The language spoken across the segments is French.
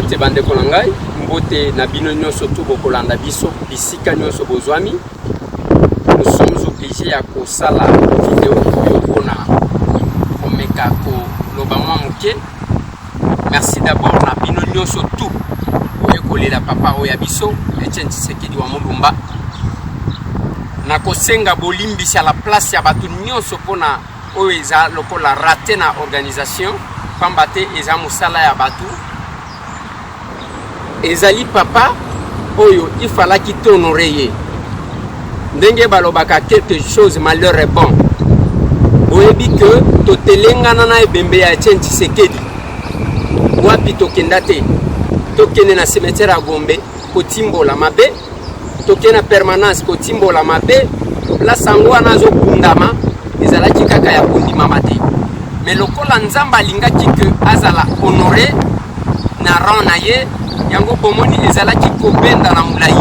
Mbote bande kolangai, mbote na bino nyonso to bokolanda biso, bisika nyonso bozwami. Nous sommes obligés à kosala vidéo pour na omeka ko lobamwa muke. Merci d'abord na bino nyonso tout. Oyekolela papa oya biso, Etienne Tshisekedi wa Mulumba. Na kosenga bolimbisa la place ya batu nyonso pona oyo eza lokola raté na organisation, pambate eza musala ya batu. Ezali papa oyo il fallait qu'il t'honorer. Ndenge balobaka quelque chose malheur est bon. Oyebi que totelengana na ebembe ya Etienne Tshisekedi. Wapi tokenda te. Tokende na cimetière ya Gombe kotimbola mabe. Tokende na permanence kotimbola mabe. Place yango wana azokundama ezalaki kaka ya kondimama te. Mais lokola nzamba alingaki que azala honoré na rang na ye yango bomoni ezalaki kobenda na mulai.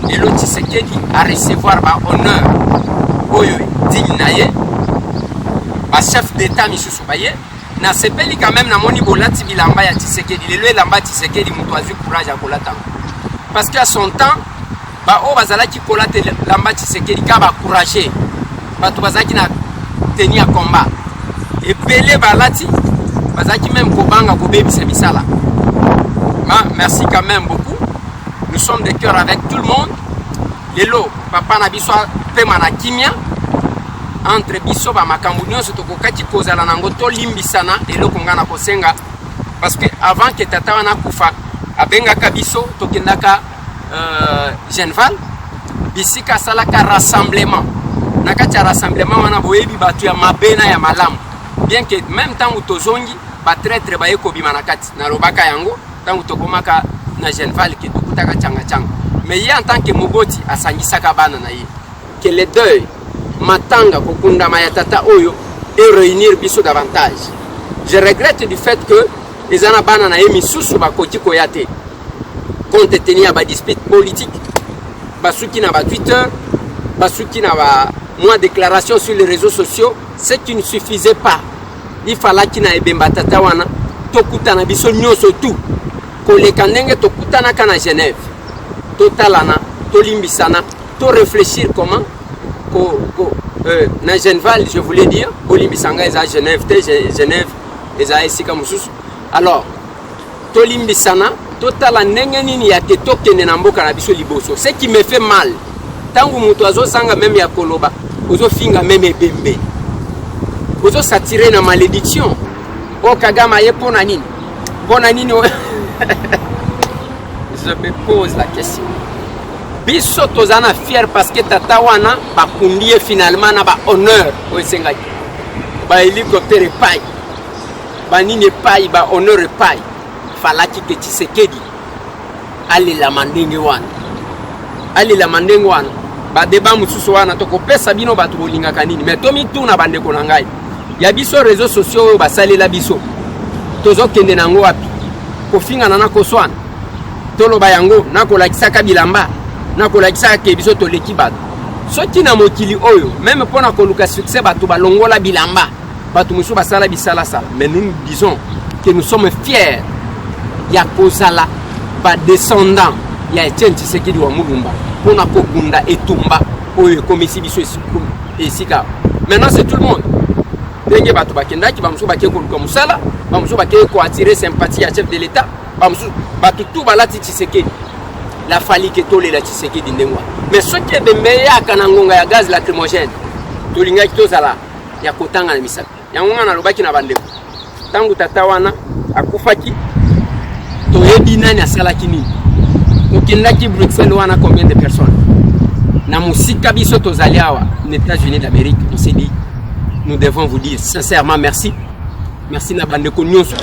Elo Tshisekedi a recevoir ba honneur oyo digne na ye ba chef d'état misusu baye na sepeli quand même na moni bolati bilamba ya Tshisekedi lelo elamba Tshisekedi mutu azu courage ya kolata parce que à son temps ba o bazalaki kolata lamba Tshisekedi ka ba courage bato bazaki na tenir combat et pelé balati bazaki même kobanga kobebisa misala. Merci quand même beaucoup. Nous sommes de cœur avec tout le monde. Lelo, papa na biso pema na kimia entre biso ba makambu nyonso tokokaki kozala nango to limbisana eloko ngana kosenga parce que avant que tata wana kufa abengaka biso tokendaka Genval bisika salaka rassemblement nakati rassemblement wana boyebi batu ya mabena ya malamu bien que même temps utozongi ba traître ba ekobima nakati na lobaka yango tangu tokomaka na Genval ki tukutaka changa changa. Mais il y a en tant que Moboti à Sangisaka bana na ye que les deux matanga kokunda mayatata oyo et réunir biso davantage. Je regrette du fait que les anabana na emi susu bakoti koyate compte tenu ba dispute politique basuki na ba Twitter basuki na ba moi déclaration sur les réseaux sociaux, ce qui ne suffisait pas. Il fallait qu'il na ebemba tata wana tokutana biso nyonso tout koleka ndenge tokutana kana Genève. Totalana, tolimbisana, to réfléchir comment na Genval, je voulais dire, Olimbisanga est à Genève, Genève est à Esika Mususu. Alors, tolimbisana, totala nengeni ya ke tokene na mboka na biso liboso. Ce qui me fait mal, tangu mutu azo sanga même ya koloba, ozo finga même ebembe. Ozo s'attirer na malédiction. O Kagama ye pona nini? Pona nini? Je me pose la question. Biso tozana fier parce que tata wana bakundie finalement na ba honneur o esengaki. Ba hélicoptère pai. Ba nini pai ba honneur pai. Falaki ke Tshisekedi. Ali la mandenge wana. Ali la mandenge wana. Ba débat mususu wana toko pesa bino batu bolinga kanini. Mais tomi tuna bande ko nangai. Ya biso réseaux sociaux ba salela biso. Tozo kende nango wapi. Ko finga nana ko swana. Tolo bayango nakola kisaka bilamba nakola kisaka ke biso to lekiba soki na mokili oyo même pona koluka succès batu balongola bilamba batu musu basala bisala sala mais nous disons que nous sommes fiers ya kozala ba descendant ya Etienne Tshisekedi wa Mulumba pona kokunda etumba oyo komisi biso esika maintenant c'est tout le monde ndenge batu bakendaki bamusu bakeko koluka musala bamusu bakeko ko attirer sympathie ya chef de l'état bamusu batutu balati Tshisekedi la fali que tole la Tshisekedi ndengwa mais ce qui est de meilleur kana ngonga ya gaz lacrymogène tolinga kitozala ya kotanga na misaka yango ngana lobaki na bandeko tangu tata wana akufaki toyebi nani asalaki nini tokendaki Bruxelles wana combien de personnes na musika biso tozali awa aux États-Unis d'Amérique on s'est dit nous devons vous dire sincèrement merci na bandeko nyonso.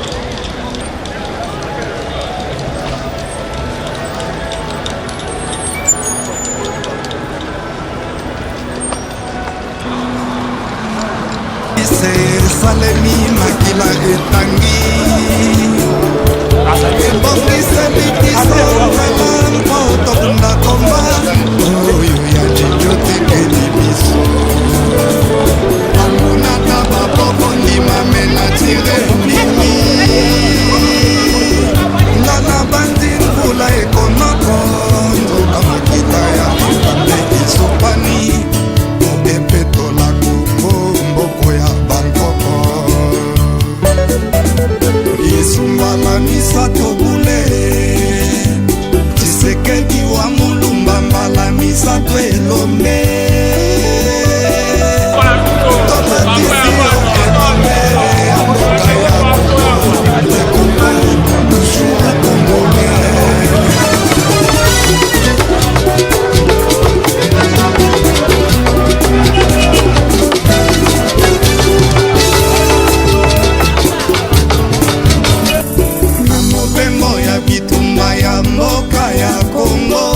Salemi makila etangi ebongisa bikiso mpo tokunda komba oyo ya jinjo tekeli biso angunaka bapoko ndima mena tire nini ngana Lomé tomatisi okenome ya mboka ya le Congo toujours congolais. Na mobembo ya bitumba ya mboka ya Congo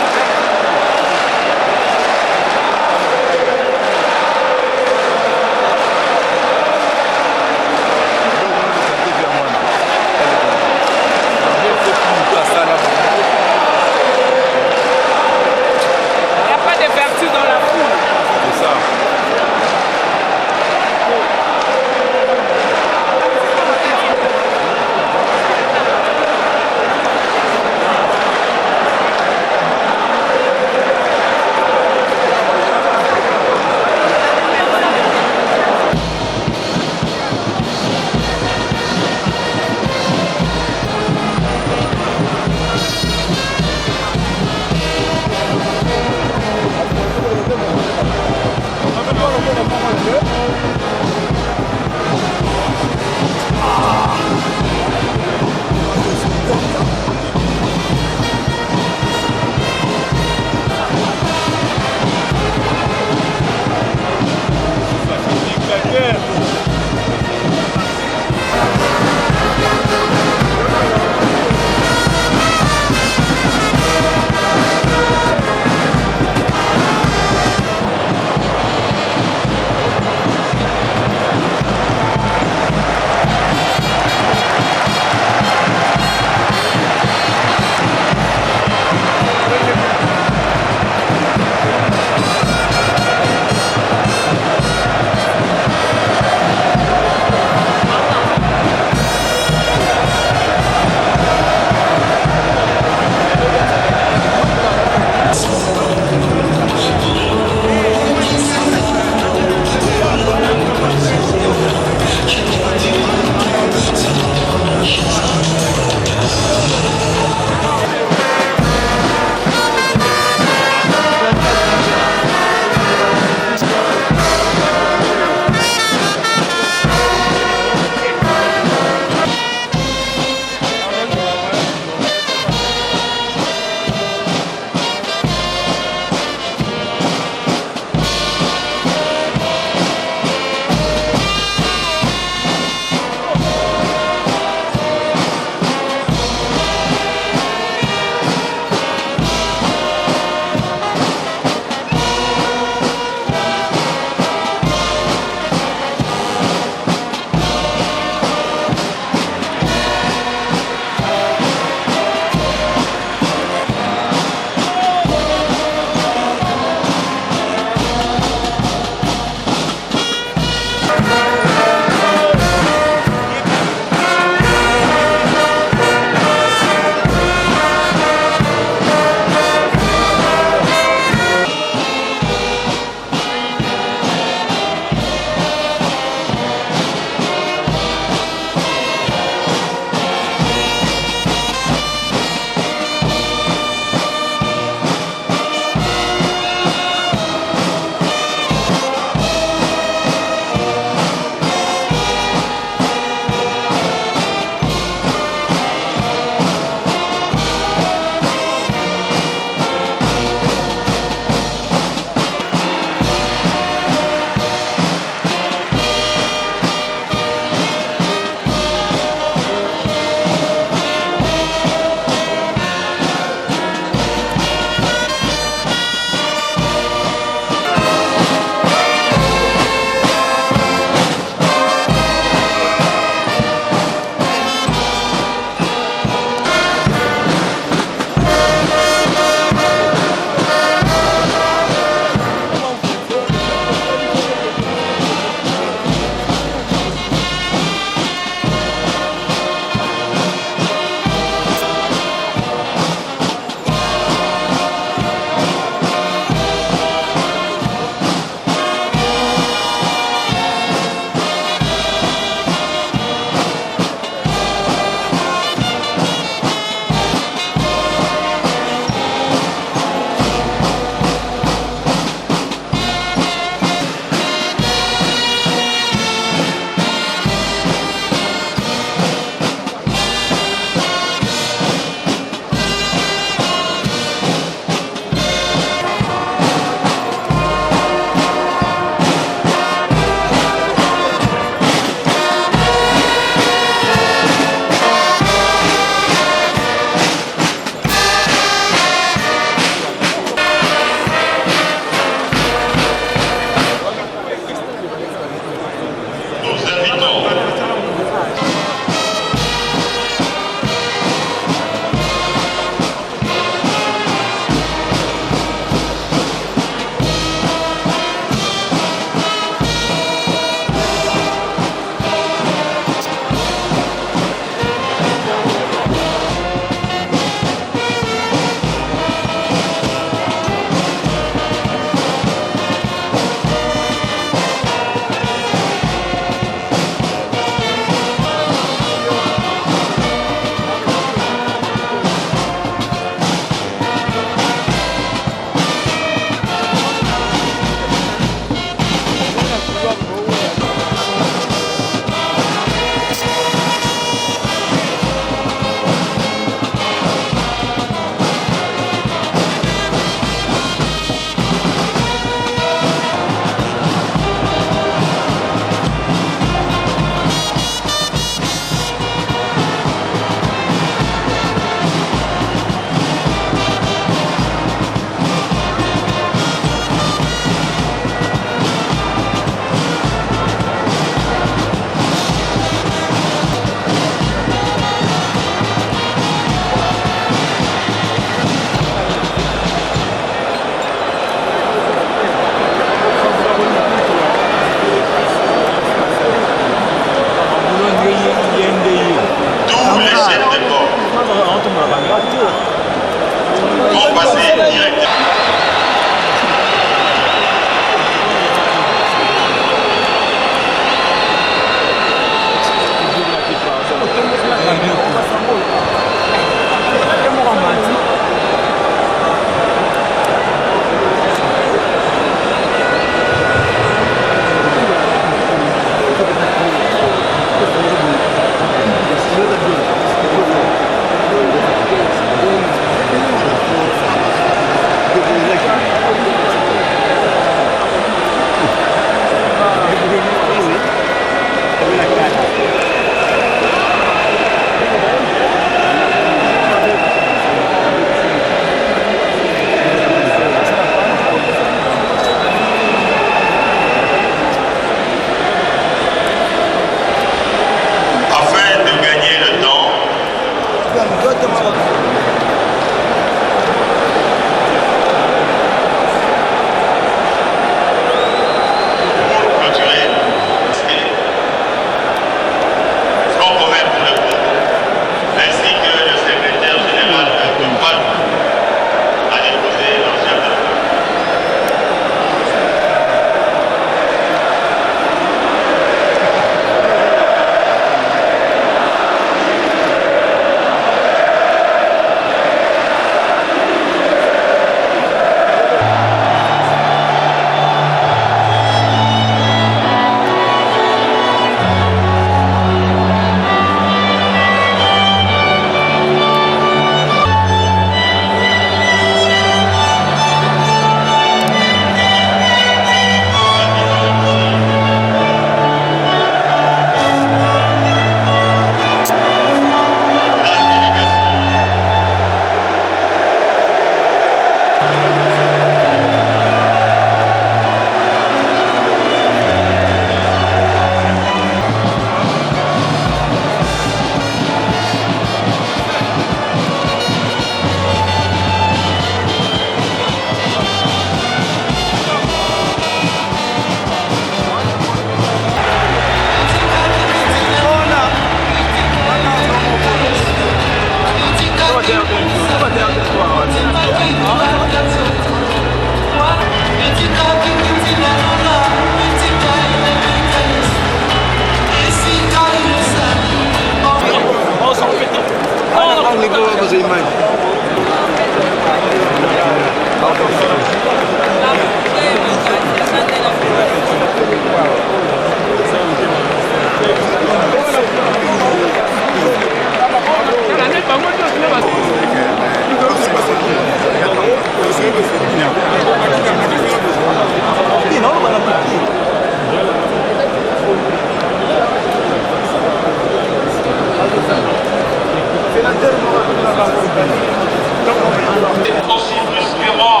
Aussi brusquement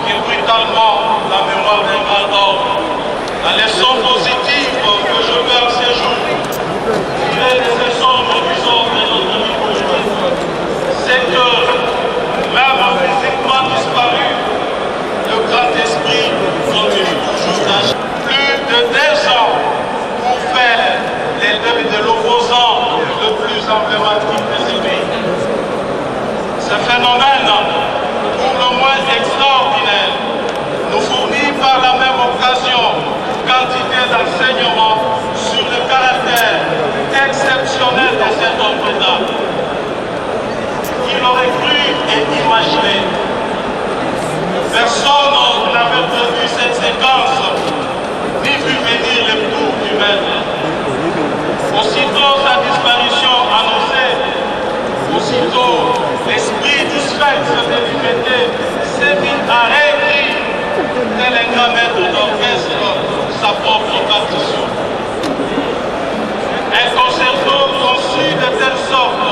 et brutalement la mémoire d'un grand homme. La leçon positive que je veux à ces jours, tirer des leçons du sort de notre vie politique, c'est que même physiquement disparu, le grand esprit continue toujours d'agir. Plus de 10 ans pour faire les deuils de l'opposant le plus emblématique de ce pays. Ce phénomène, pour le moins extraordinaire, nous fournit par la même occasion quantité d'enseignements sur le caractère exceptionnel de cet homme d'État. Qui l'aurait cru et imaginé? Personne n'avait prévu cette séquence, ni vu venir le tour du maître. Aussitôt sa disparition annoncée, aussitôt l'esprit du spectre de l'humanité s'est mis à réécrire tel un grand maître d'orchestre sa propre partition. Un concerto conçu de telle sorte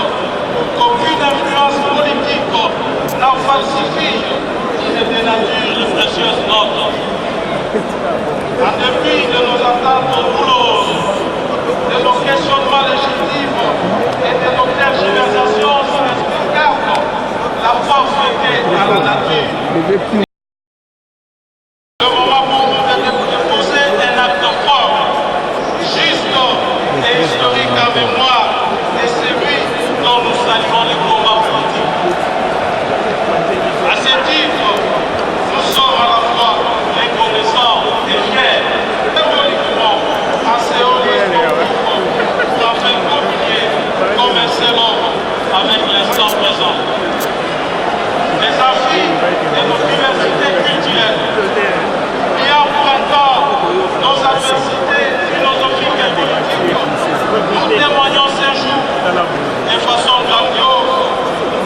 qu'aucune influence politique n'en falsifie ni ne dénature les précieuses notes. En dépit de nos attentes douloureuses, de nos questionnements légitimes et de nos tergiversations inexplicables, la force était à la nature. Le moment pour nous de poser un acte fort, juste et historique en mémoire de celui dont nous saluons les combats politiques. À ce titre, nous sommes à la fois reconnaissants et fiers, symboliquement, en séolisant pour en faire communier comme un seul homme avec l'instant présent. Les amphis et nos diversités culturelles, ayant pour entendre nos adversités philosophiques et politiques, nous témoignons ces jours de façon grandiose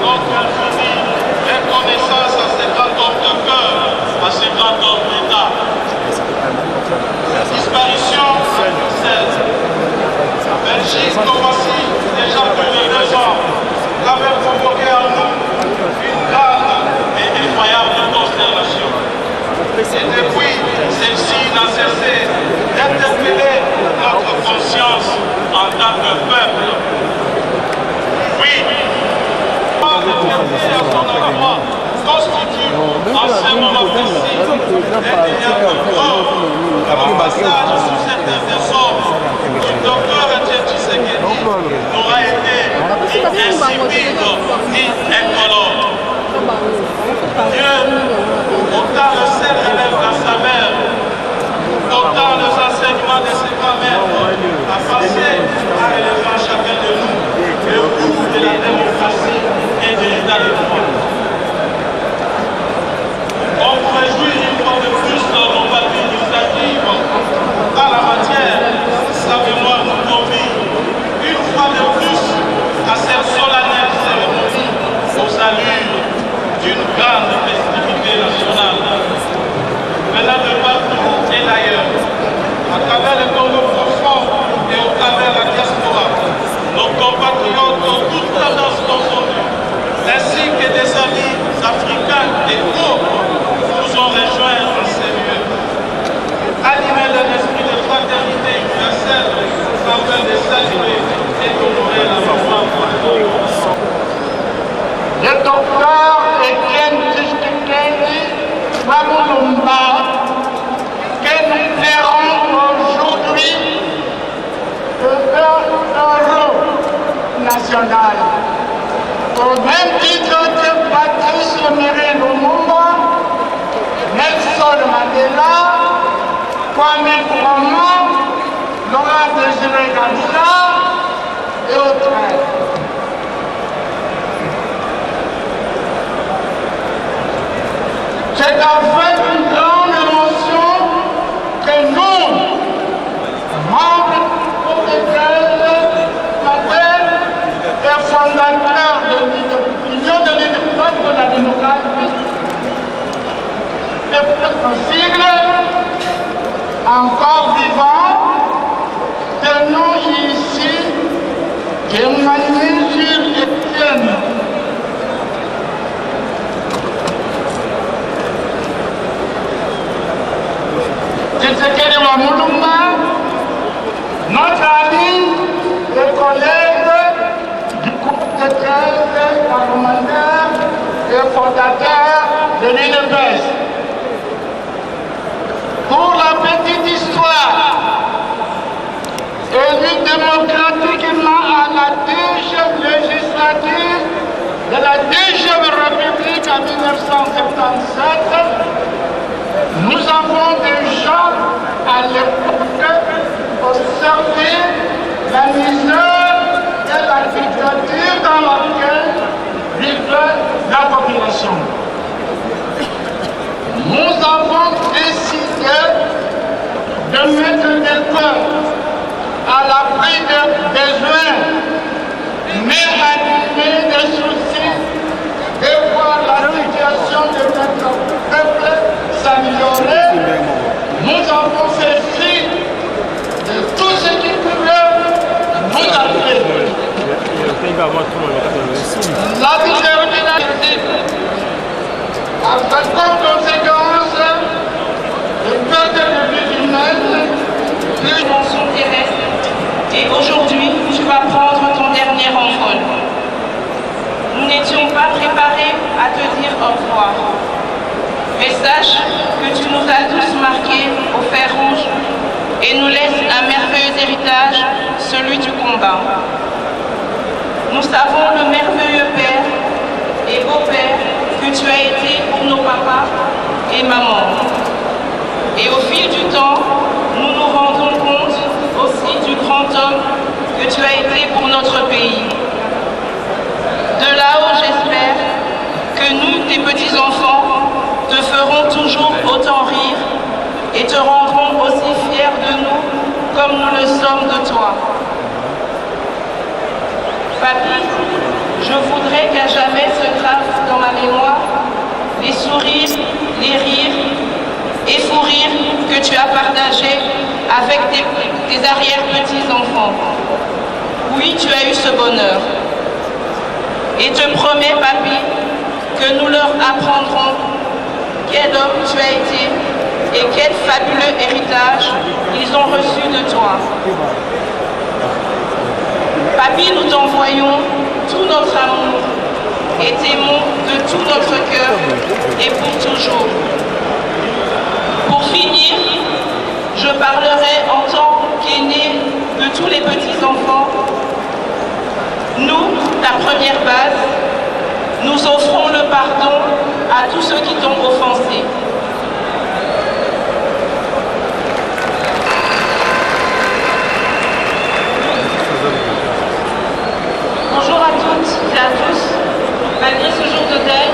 notre infinie reconnaissance à ce grand homme de cœur, à ce grand homme d'État. La disparition à Bruxelles, Belgique, voici déjà plus de 2 ans, avait provoqué en nous une grande et incroyable consternation. Et depuis, celle-ci n'a cessé d'interpeller notre conscience en tant que peuple. Oui, pas de fierté à son endroit constitue en ce moment précis l'indéniable preuve que le passage sur certaines personnes du docteur Etienne Tshisekedi n'aura été ni insipide ni incolore. Dieu, autant le ciel relève dans sa mère, autant les enseignements de ses grands-mères a passé à élever chacun de nous le goût de la démocratie et de l'état de droit. On se réjouit une fois de plus dans nos papiers initiatives en la matière, sa mémoire nous convie une fois de plus à cette solennelle cérémonie aux allures d'une grande festivité nationale. Venant de partout et d'ailleurs, à travers le Congo profond et au travers de la diaspora, nos compatriotes ont toutes tendances confondues, ainsi que des amis africains et autres nous ont rejoints en ces lieux. Animer d'un esprit de fraternité universelle afin de saluer et d'honorer la mémoire de le docteur Etienne Tshisekedi Tshilombo, que nous verrons aujourd'hui le héros national. Au même titre que Patrice Emery Lumumba, Nelson Mandela, Kwame Nkrumah, Laurent Désiré Kabila et autres. C'est avec une grande émotion que nous, membres du et fondateurs de l'Union de l'Union pour la démocratie, et pour sigle encore vivant, tenons ici témoigner sur Étienne. Tshisekedi wa Mulumba, notre ami et collègue du groupe de 13 parlementaires et fondateur de l'UNEPES. Pour la petite histoire, élu démocratiquement à la 10e législature de la 10e République en 1977, nous avons déjà à l'époque observé la misère et la dictature dans laquelle vivait la population. Nous avons décidé de mettre des cœurs à l'abri des besoins, mais animer des soucis et voir la situation de notre peuple s'améliorer. Nous avons fait fi de tout ce qui pouvait nous appeler. La détermination avec comme conséquence le perte de vie humaine, dimension terrestre. Et aujourd'hui, tu vas prendre ton dernier envol. Nous n'étions pas préparés à te dire au revoir. Mais sache que tu nous as tous marqués au fer rouge et nous laisses un merveilleux héritage, celui du combat. Nous savons le merveilleux père et beau-père que tu as été pour nos papas et mamans. Et au fil du temps, nous nous rendons compte aussi du grand homme que tu as été pour notre pays. De là-haut, j'espère que nous, tes petits-enfants, te ferons toujours autant rire et te rendrons aussi fiers de nous comme nous le sommes de toi. Papy, je voudrais qu'à jamais se gravent dans ma mémoire les sourires, les rires et fous rires que tu as partagés avec tes arrière-petits-enfants. Oui, tu as eu ce bonheur. Et te promets, papy, que nous leur apprendrons quel homme tu as été et quel fabuleux héritage ils ont reçu de toi. Papy, nous t'envoyons tout notre amour et t'aimons de tout notre cœur et pour toujours. Pour finir, je parlerai en tant qu'aîné de tous les petits-enfants. Nous, ta première base, nous offrons le pardon à tous ceux qui t'ont offensé. Bonjour à toutes et à tous. Malgré ce jour de deuil,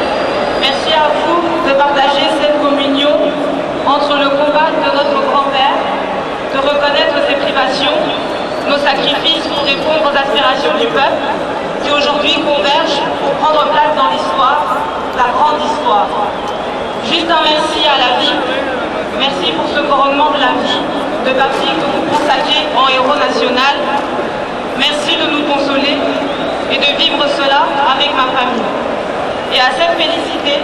merci à vous de partager cette communion entre le combat de notre grand-père, de reconnaître ses privations, nos sacrifices pour répondre aux aspirations du peuple, qui aujourd'hui convergent pour prendre place dans l'histoire, la grande histoire. Juste un merci à la vie. Merci pour ce couronnement de la vie de papy que vous consacrez en héros national. Merci de nous consoler et de vivre cela avec ma famille. Et à cette félicité,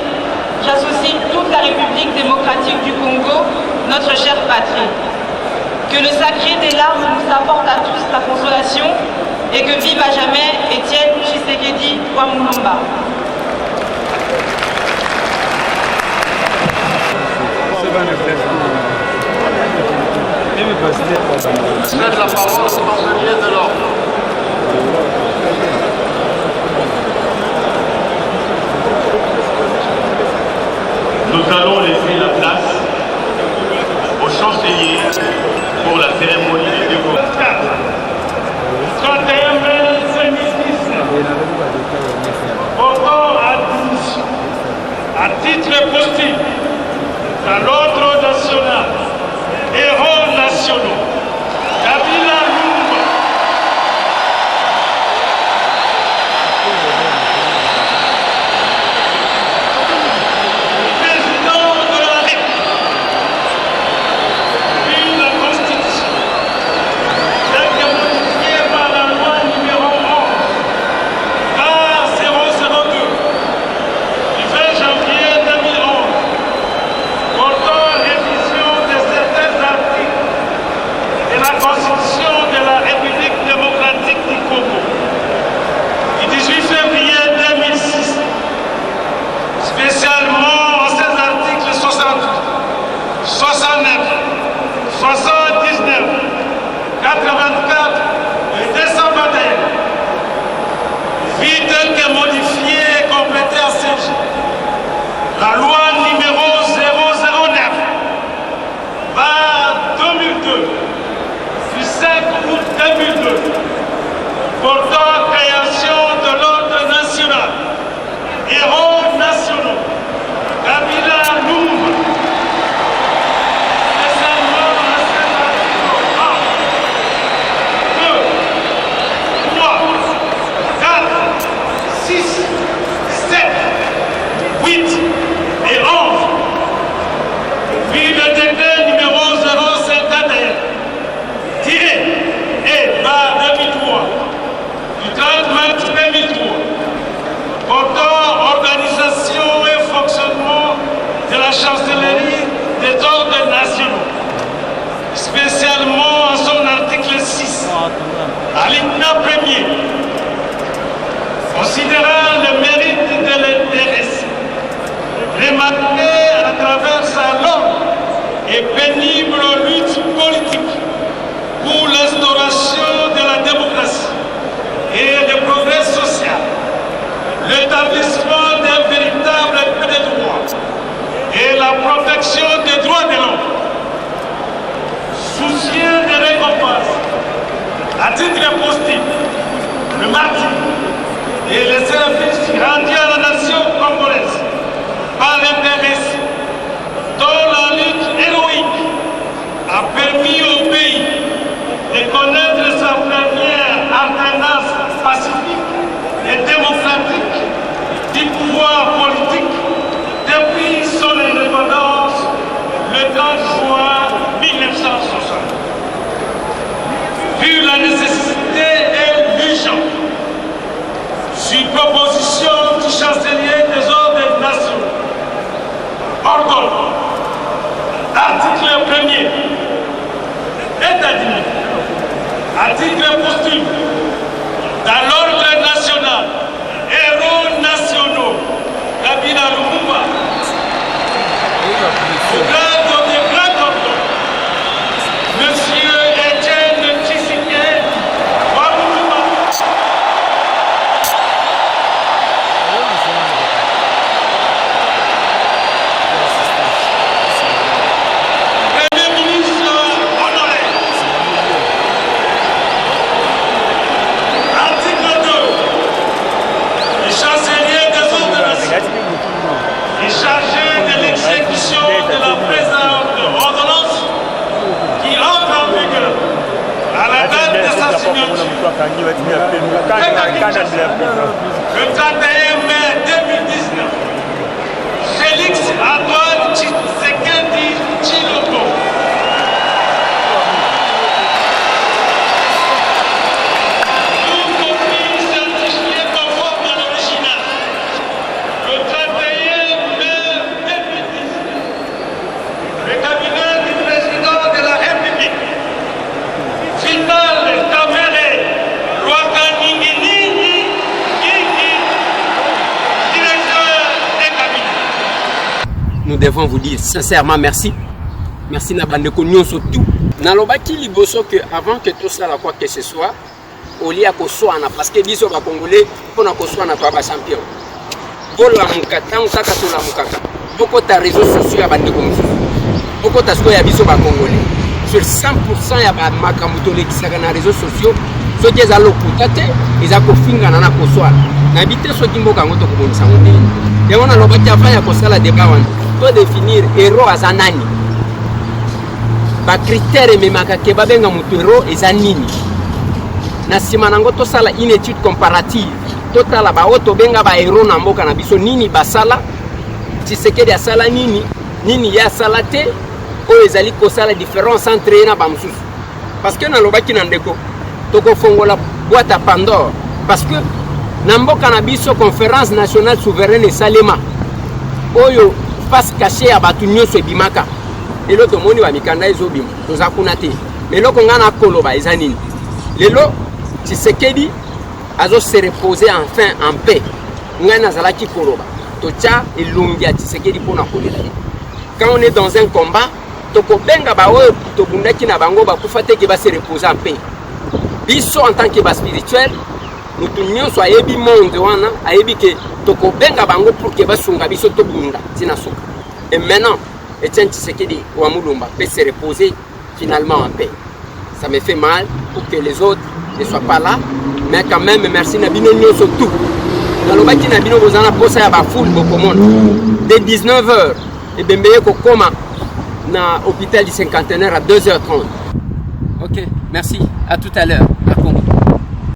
j'associe toute la République démocratique du Congo, notre chère patrie. Que le sacré des larmes nous apporte à tous la consolation et que vive à jamais Étienne Tshisekedi wa Mulumba. la parole au chancelier de l'ordre. Nous allons laisser la place au chancelier pour la cérémonie des dévots. 31 mai 2019. Encore à titre posthume dans l'ordre national, héros nationaux, Kabila Lumba, président de la République, puis la Constitution, telle que modifiée par la loi numéro 11/002 du 20 janvier 2011, portant révision de certains articles de la Constitution de la République démocratique du Congo du 18 février 2006, spécialement en ces articles 68, 69, 79, 84 et 221, vit tel que modifié et complété à ce jour. La loi numéro 009 2002 du 5 août 2002 portant création de l'ordre national, héros nationaux, Kabila Lumba, spécialement à ces articles 1, 2, 3, 4, 6, 7, 8 et 11, puis le décret numéro 051 et par 2003 du 30 mars 2003 portant organisation et fonctionnement de la chancellerie des ordres nationaux, spécialement en son article 6, alinéa 1er, considérant le mérite de l'intéressé, remarqué à travers sa longue et pénible lutte politique pour l'instauration de la démocratie et le progrès social, l'établissement d'un véritable état de droit et la protection des droits de l'homme. Soucieux des récompenses, à titre positif, le martyr et les services rendus à la nation congolaise par l'intéressé, dont la lutte héroïque a permis au pays de connaître sa première alternance pacifique et démocratique du pouvoir politique depuis son indépendance le 30 juin 1960. Vu la nécessité et l'urgence, sur proposition du chancelier des ordres nationaux, ordonne, article 1er, est admis, article posthume, dans l'ordre national, héros nationaux, Kabila Lumumba, au grade des grands cordons, Monsieur Etienne Tshisekedi Wamuluma, Premier ministre honoré. Article 2. Le chancelier des ordres nationaux est chargé de l'exécution de la présente ordonnance qui entre en vigueur à la date de sa signature le 31 mai 2019. Félix Antoine Tshisekedi Tshilombo. Tout copie certifiée conforme à l'original. Le 31 mai 2019. Le cabinet du président de la République. Vital Kamerhe Rwakaningini Gigi, directeur des cabinets. Nous devons vous dire sincèrement merci. Merci Nabandeko Nyonso tout. Nalobaki liboso que avant que tout ça, quoi que ce soit, au lieu de soigner, parce que biso ba Congolais, pour na soigner toi ba champion. Bola mukata, mukaka to la mukaka. Beaucoup ta réseaux sociaux ya bandeko musu. Beaucoup ta siko ya biso ba Congolais. Sur 100% ya ba makambuto lekisaka na réseaux sociaux, so que za lokuta te, eza ko finga na ko soigner. Na bité so kimboka ngoto ko bonisa ngoni. Yango na lobaki avant ya ko sala débat wana. to définir héros aza nani ba critère ememaka ke babenga moto héros eza nini na nsima nango tosala une étude comparative totala baoyo tobenga ba héros na mboka na biso nini basala Tshisekedi asala nini nini ye asala te oyo ezali kosala différence entre ye na bamosusu parce que nalobaki na ndeko tokofongola boîte à Pandore parce que na mboka na biso conférence nationale souveraine esalema oyo face caché ya bato nyonso ebimaka lelo tomoni bamikanda ezobima toza kuna te eloko nga na koloba eza nini lelo Tshisekedi azo se reposer enfin en paix ngai nazalaki koloba totia elongi ya Tshisekedi mpona kolela ye quand on est dans un combat tokobenga baoyo tobundaki na bango bakufa te ke base reposer en paix biso en tant que ba spirituel mutu nyonso ayebi monde wana ayebi ke tokobenga bango pour que basunga biso tobunda tina suka et maintenant Etienne Tshisekedi wa Mulumba peut se reposer finalement en paix. Ça me fait mal pour que les autres ne soient pas là, mais quand même merci Nabino nyonso tout. Nalobaki Nabino bozana posa ya ba foule bokomona dès 19h et bembeye kokoma na hôpital du cinquantenaire à 2h30. OK, merci, à tout à l'heure.